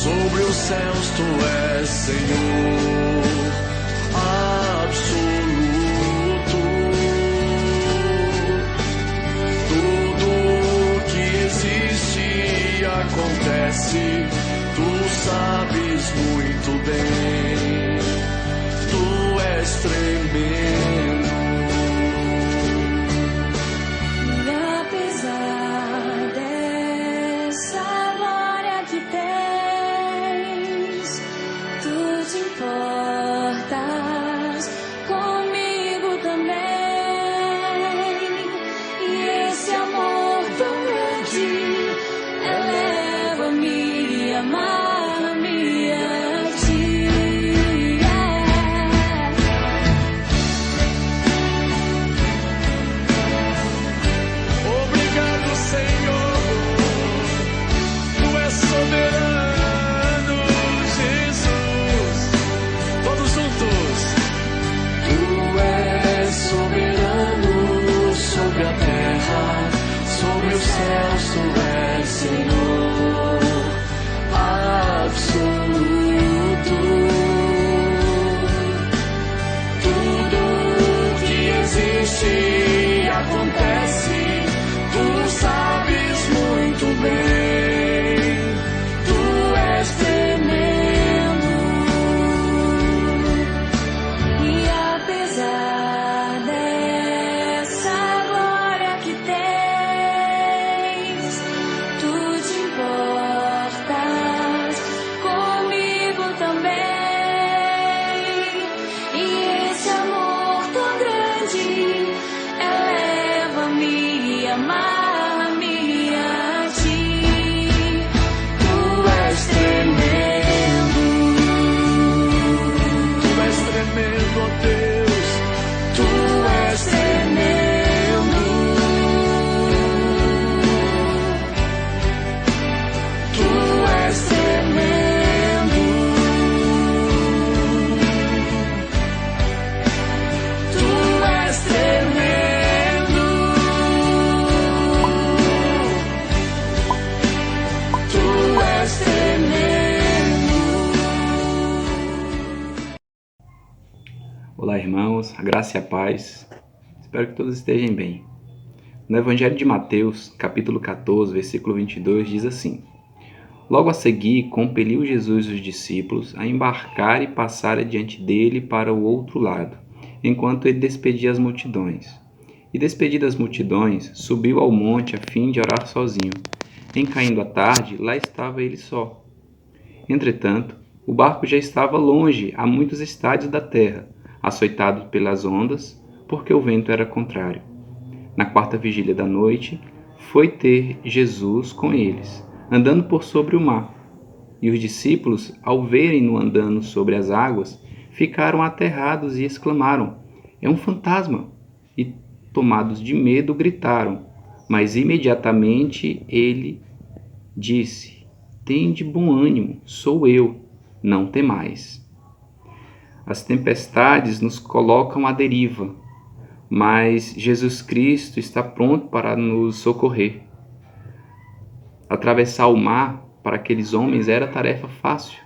Sobre os céus tu és Senhor absoluto. Tudo que existe e acontece, tu sabes muito bem. Tu és tremendo. Importas comigo também, e esse amor tão grande eleva-me e amarra-me a ti. Obrigado, Senhor, tu és soberano, Jesus. Todos juntos. Tu és soberano sobre a terra, sobre os céus, tu és Senhor absoluto. Tudo que existe e acontece, tu sabes muito bem. Tu és tremendo. E apesar dessa glória que tens, tu te importas comigo também. E esse amor tão grande eleva-me e amarra-me a ti. Tu és tremendo. Tu és tremendo, ó Deus. Tu és tremendo. Tu és tremendo. Tu és tremendo. Tu és tremendo. Olá, irmãos, a graça e a paz. Espero que todos estejam bem. No Evangelho de Mateus, capítulo 14, versículo 22, diz assim: Logo a seguir, compeliu Jesus os discípulos a embarcar e passar adiante dele para o outro lado, enquanto ele despedia as multidões. E despedidas as multidões, subiu ao monte a fim de orar sozinho. Em caindo a tarde, lá estava ele só. Entretanto, o barco já estava longe, a muitos estádios da terra, açoitado pelas ondas, porque o vento era contrário. Na quarta vigília da noite, foi ter Jesus com eles, andando por sobre o mar. E os discípulos, ao verem-no andando sobre as águas, ficaram aterrados e exclamaram: "É um fantasma!" E, tomados de medo, gritaram. Mas imediatamente ele disse: "Tende bom ânimo, sou eu, não temais." As tempestades nos colocam à deriva, mas Jesus Cristo está pronto para nos socorrer. Atravessar o mar para aqueles homens era tarefa fácil.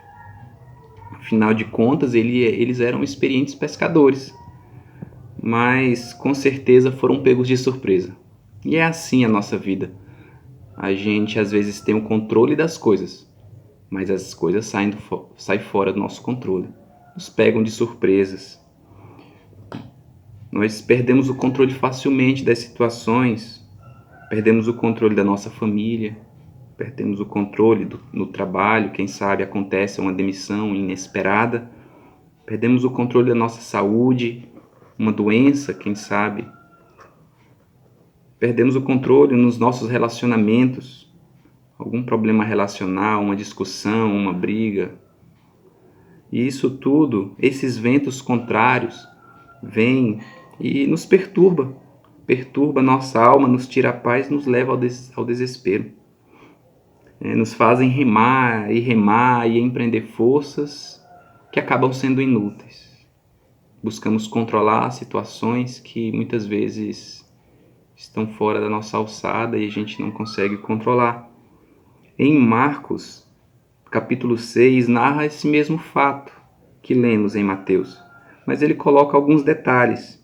Afinal de contas, eles eram experientes pescadores, mas com certeza foram pegos de surpresa. E é assim a nossa vida. A gente às vezes tem o controle das coisas, mas as coisas saem fora do nosso controle, nos pegam de surpresas. Nós perdemos o controle facilmente das situações, perdemos o controle da nossa família, perdemos o controle no trabalho, quem sabe acontece uma demissão inesperada, perdemos o controle da nossa saúde, uma doença, quem sabe, perdemos o controle nos nossos relacionamentos, algum problema relacional, uma discussão, uma briga. E isso tudo, esses ventos contrários, vêm e nos perturba nossa alma, nos tira a paz, nos leva ao desespero. Nos fazem remar e empreender forças que acabam sendo inúteis. Buscamos controlar situações que muitas vezes estão fora da nossa alçada e a gente não consegue controlar. Em Marcos, capítulo 6, narra esse mesmo fato que lemos em Mateus, mas ele coloca alguns detalhes.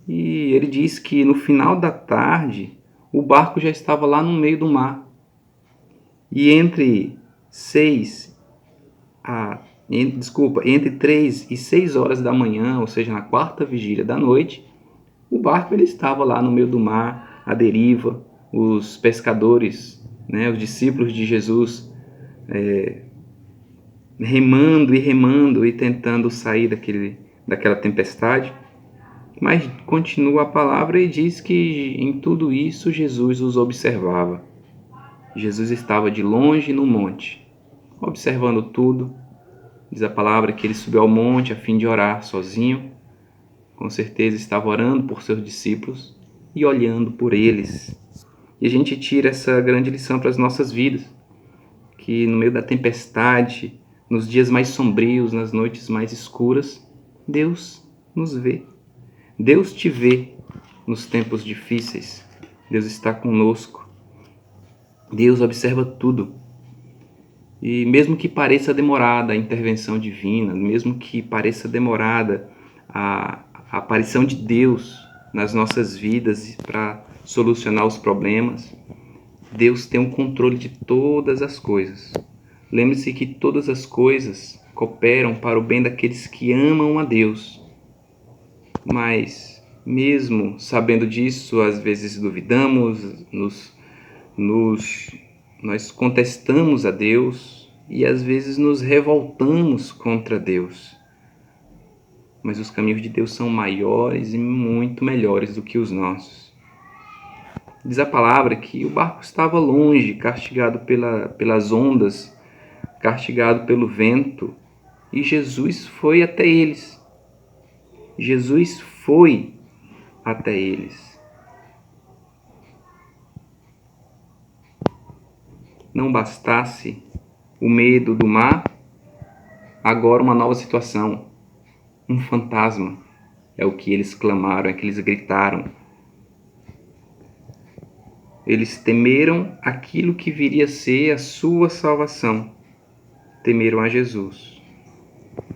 E ele diz que no final da tarde, o barco já estava lá no meio do mar. E entre 3 e 6 horas da manhã, ou seja, na quarta vigília da noite, o barco ele estava lá no meio do mar, à deriva. Os pescadores, os discípulos de Jesus, remando e tentando sair daquela tempestade. Mas continua a palavra e diz que em tudo isso Jesus os observava. Jesus estava de longe no monte, observando tudo. Diz a palavra que ele subiu ao monte a fim de orar sozinho. Com certeza estava orando por seus discípulos e olhando por eles. E a gente tira essa grande lição para as nossas vidas, que no meio da tempestade, nos dias mais sombrios, nas noites mais escuras, Deus nos vê. Deus te vê nos tempos difíceis. Deus está conosco. Deus observa tudo. E mesmo que pareça demorada a intervenção divina, mesmo que pareça demorada a aparição de Deus nas nossas vidas para solucionar os problemas, Deus tem o controle de todas as coisas. Lembre-se que todas as coisas cooperam para o bem daqueles que amam a Deus. Mas, mesmo sabendo disso, às vezes duvidamos, nós contestamos a Deus e às vezes nos revoltamos contra Deus. Mas os caminhos de Deus são maiores e muito melhores do que os nossos. Diz a palavra que o barco estava longe, castigado pelas ondas, castigado pelo vento, e Jesus foi até eles. Jesus foi até eles. Não bastasse o medo do mar, agora uma nova situação. Um fantasma. É o que eles clamaram, é que eles gritaram. Eles temeram aquilo que viria a ser a sua salvação. Temeram a Jesus.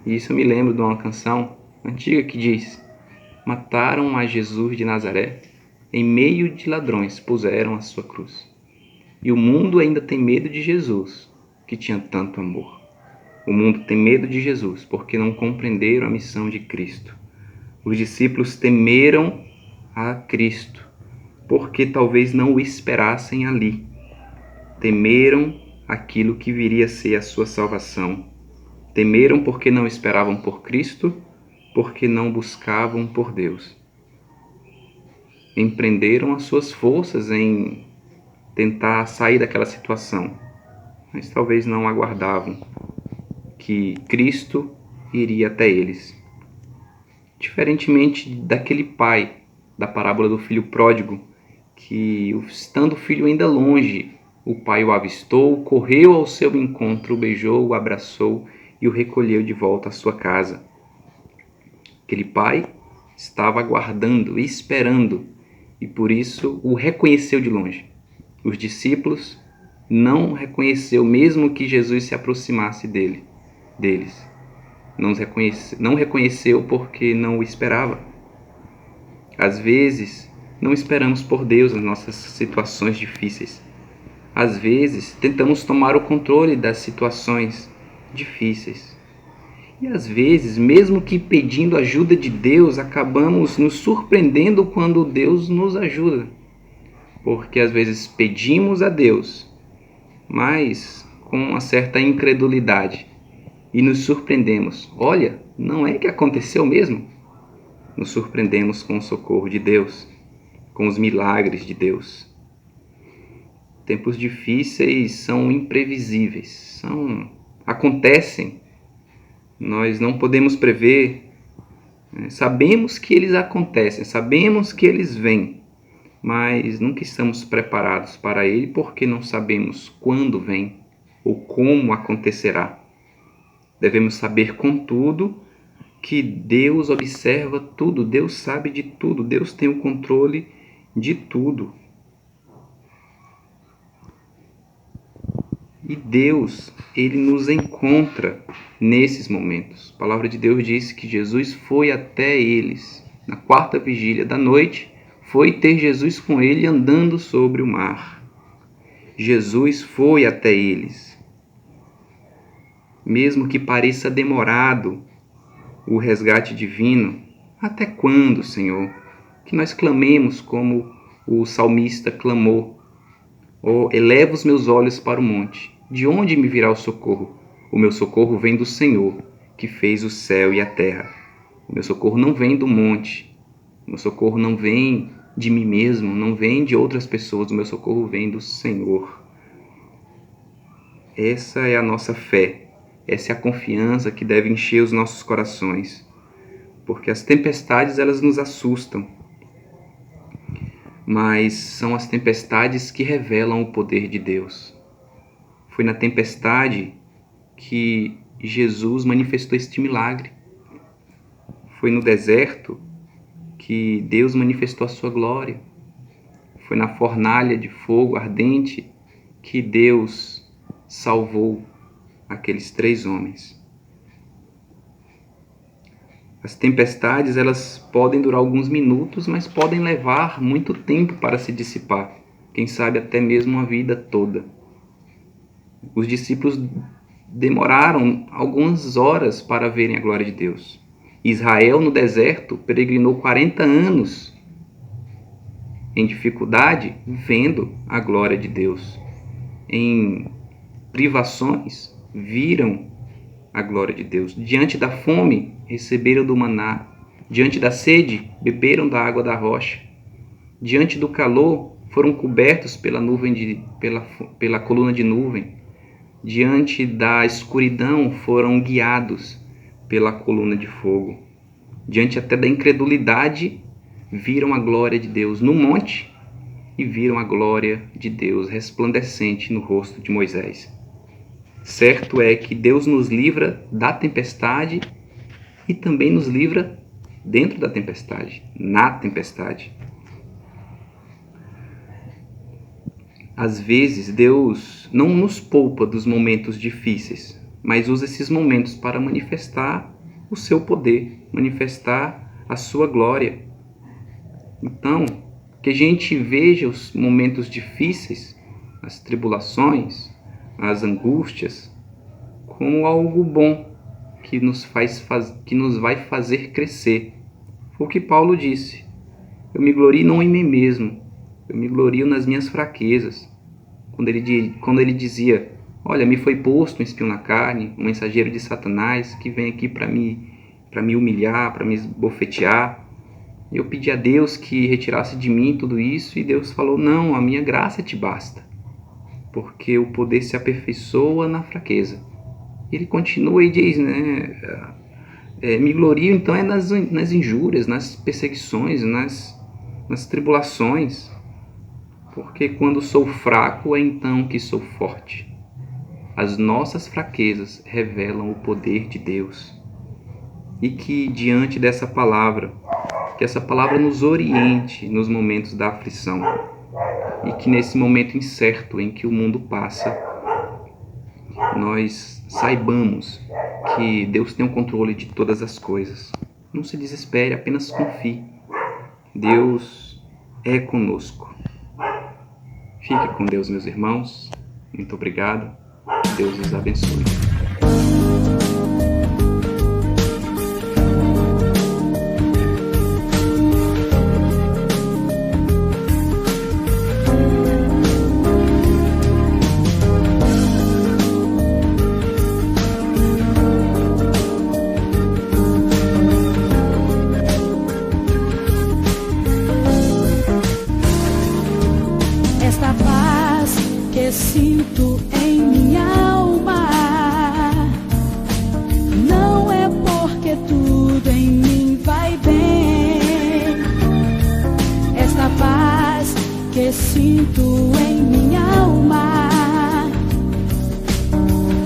E isso eu me lembro de uma canção antiga que diz: mataram a Jesus de Nazaré, em meio de ladrões puseram a sua cruz. E o mundo ainda tem medo de Jesus, que tinha tanto amor. O mundo tem medo de Jesus, porque não compreenderam a missão de Cristo. Os discípulos temeram a Cristo, porque talvez não o esperassem ali. Temeram aquilo que viria a ser a sua salvação. Temeram porque não esperavam por Cristo, porque não buscavam por Deus. Empreenderam as suas forças em tentar sair daquela situação, mas talvez não aguardavam que Cristo iria até eles. Diferentemente daquele pai da parábola do filho pródigo, que, estando o filho ainda longe, o pai o avistou, correu ao seu encontro, o beijou, o abraçou e o recolheu de volta à sua casa. Aquele pai estava aguardando, esperando, e por isso o reconheceu de longe. Os discípulos não reconheceu, mesmo que Jesus se aproximasse deles. Não reconheceu porque não o esperava. Às vezes, não esperamos por Deus nas nossas situações difíceis. Às vezes, tentamos tomar o controle das situações difíceis. E às vezes, mesmo que pedindo ajuda de Deus, acabamos nos surpreendendo quando Deus nos ajuda. Porque às vezes pedimos a Deus, mas com uma certa incredulidade, e nos surpreendemos. Olha, não é que aconteceu mesmo? Nos surpreendemos com o socorro de Deus, com os milagres de Deus. Tempos difíceis são imprevisíveis, acontecem. Nós não podemos prever, sabemos que eles acontecem, sabemos que eles vêm, mas nunca estamos preparados para ele porque não sabemos quando vem ou como acontecerá. Devemos saber, contudo, que Deus observa tudo, Deus sabe de tudo, Deus tem o controle de tudo. E Deus, Ele nos encontra nesses momentos. A palavra de Deus diz que Jesus foi até eles. Na quarta vigília da noite, foi ter Jesus com ele andando sobre o mar. Jesus foi até eles. Mesmo que pareça demorado o resgate divino, até quando, Senhor, que nós clamemos como o salmista clamou? Oh, eleva os meus olhos para o monte. De onde me virá o socorro? O meu socorro vem do Senhor, que fez o céu e a terra. O meu socorro não vem do monte. O meu socorro não vem de mim mesmo, não vem de outras pessoas. O meu socorro vem do Senhor. Essa é a nossa fé. Essa é a confiança que deve encher os nossos corações. Porque as tempestades, elas nos assustam. Mas são as tempestades que revelam o poder de Deus. Foi na tempestade que Jesus manifestou este milagre. Foi no deserto que Deus manifestou a sua glória. Foi na fornalha de fogo ardente que Deus salvou aqueles 3 homens. As tempestades, elas podem durar alguns minutos, mas podem levar muito tempo para se dissipar. Quem sabe até mesmo uma vida toda. Os discípulos demoraram algumas horas para verem a glória de Deus. Israel, no deserto, peregrinou 40 anos em dificuldade, vendo a glória de Deus. Em privações, viram a glória de Deus. Diante da fome, receberam do maná. Diante da sede, beberam da água da rocha. Diante do calor, foram cobertos pela coluna de nuvem. Diante da escuridão, foram guiados pela coluna de fogo. Diante até da incredulidade, viram a glória de Deus no monte e viram a glória de Deus resplandecente no rosto de Moisés. Certo é que Deus nos livra da tempestade e também nos livra dentro da tempestade, na tempestade. Às vezes, Deus não nos poupa dos momentos difíceis, mas usa esses momentos para manifestar o seu poder, manifestar a sua glória. Então, que a gente veja os momentos difíceis, as tribulações, as angústias, como algo bom que nos vai fazer crescer. Foi o que Paulo disse: eu me glorio não em mim mesmo, eu me glorio nas minhas fraquezas. Quando ele dizia: olha, me foi posto um espinho na carne, um mensageiro de Satanás que vem aqui para me humilhar, para me esbofetear. Eu pedi a Deus que retirasse de mim tudo isso e Deus falou: não, a minha graça te basta, porque o poder se aperfeiçoa na fraqueza. Ele continua e diz, né, me glorio então nas injúrias, nas perseguições, nas tribulações, porque quando sou fraco é então que sou forte. As nossas fraquezas revelam o poder de Deus. E que diante dessa palavra, que essa palavra nos oriente nos momentos da aflição. E que nesse momento incerto em que o mundo passa, nós saibamos que Deus tem o controle de todas as coisas. Não se desespere, apenas confie. Deus é conosco. Fique com Deus, meus irmãos. Muito obrigado. Deus os abençoe. Esta paz que sinto em minha alma não é porque tudo em mim vai bem. Esta paz que sinto em minha alma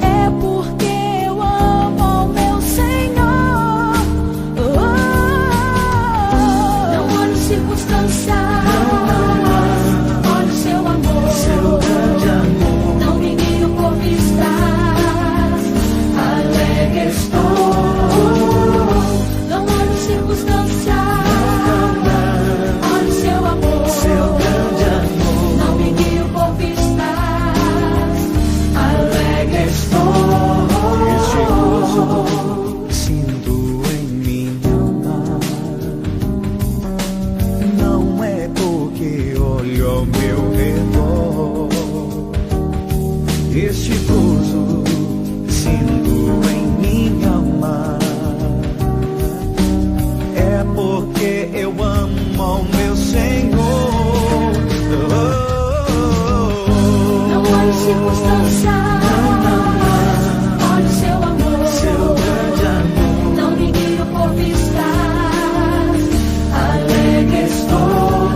é porque eu amo o meu Senhor. Não olho circunstâncias. Este gozo sinto em minha alma é porque eu amo ao meu Senhor. Não olhe circunstâncias, olhe seu amor, seu grande amor. Não me guio por vistas, alegre estou.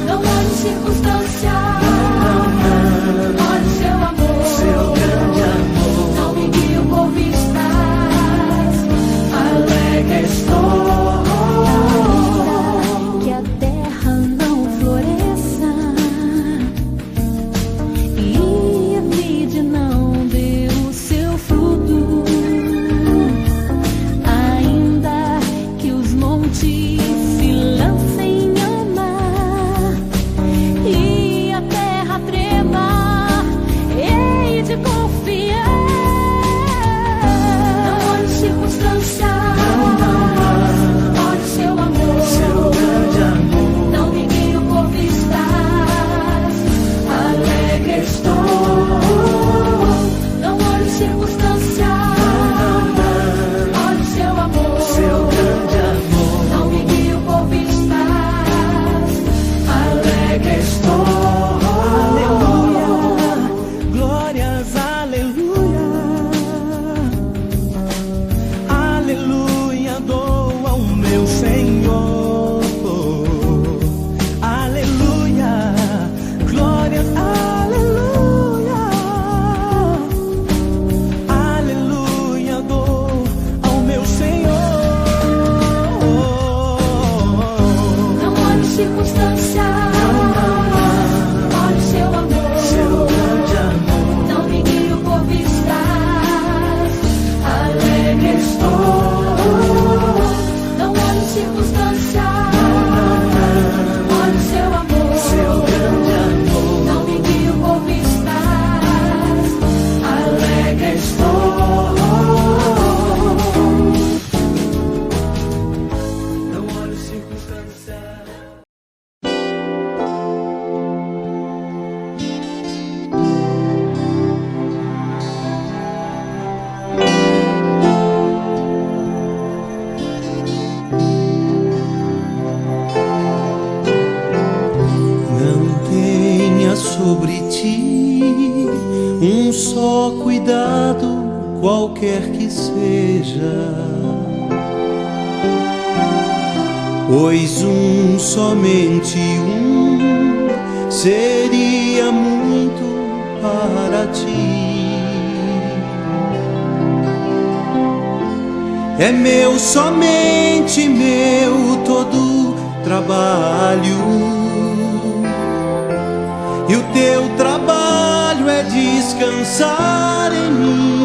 Não olhe circunstâncias, olhe seu amor, Seu grande amor. Não me guio por vistas, alegre estou. Que a terra não floresça e sobre ti um só cuidado, qualquer que seja, pois somente seria muito para ti. É meu, somente meu, todo trabalho, e o teu trabalho é descansar em mim.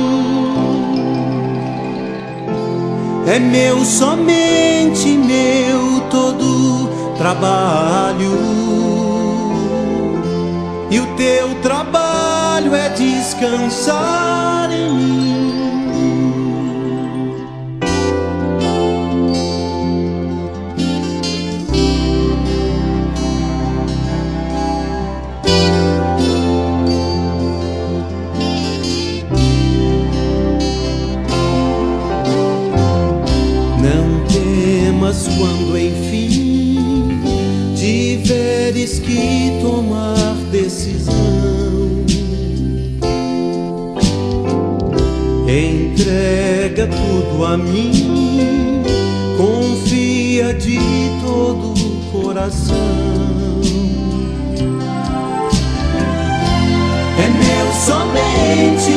É meu, somente meu, todo trabalho, e o teu trabalho é descansar em mim. Quando enfim tiveres que tomar decisão, entrega tudo a mim, confia de todo o coração. É meu, somente